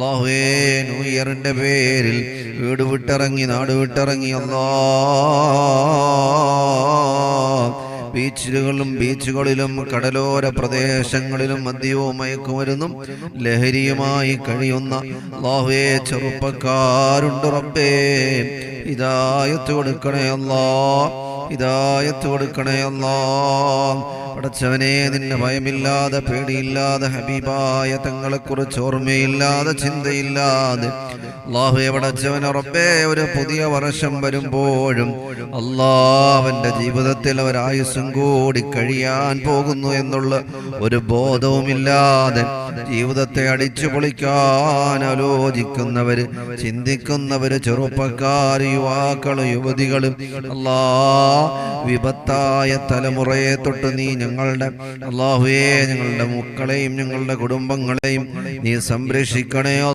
അല്ലാഹുവേ ന്യൂ ഇയറിന്റെ പേരിൽ വീട് വിട്ടിറങ്ങി നാട് വിട്ടിറങ്ങി ബീച്ചുകളിലും കടലോര പ്രദേശങ്ങളിലും മദ്യവും മയക്കുമരുന്നും ലഹരിയുമായി കഴിയുന്ന അല്ലാഹുവേ ചെറുപ്പക്കാരുണ്ട് റബ്ബേ. ഹിദായത്ത് കൊടുക്കണേ അല്ലാഹ്, ഹിദായത്ത് കൊടുക്കണേ അല്ലാഹ്. പടച്ചവനെ, നിന്നെ ഭയമില്ലാതെ പേടിയില്ലാതെ ഹബീബായ തങ്ങളെക്കുറിച്ച് ഓർമ്മയില്ലാതെ ചിന്തയില്ലാതെ അല്ലാഹുവേ പടച്ചവനെ റബ്ബേ, ഒരു പുതിയ വർഷം വരുമ്പോഴും അല്ലാഹുവിന്റെ ജീവിതത്തിൽ ഒരായുസ്സും കൂടി കഴിയാൻ പോകുന്നു എന്നുള്ള ഒരു ബോധവുമില്ലാതെ ജീവിതത്തെ അടിച്ചു പൊളിക്കാൻ ആലോചിക്കുന്നവര്, ചിന്തിക്കുന്നവര്, ചെറുപ്പക്കാര്, യുവാക്കള്, യുവതികള്, വിപത്തായ തലമുറയെ തൊട്ട് നീ ഞങ്ങളുടെ അല്ലാഹുവേ ഞങ്ങളുടെ മക്കളെയും ഞങ്ങളുടെ കുടുംബങ്ങളെയും നീ സംരക്ഷിക്കണേ.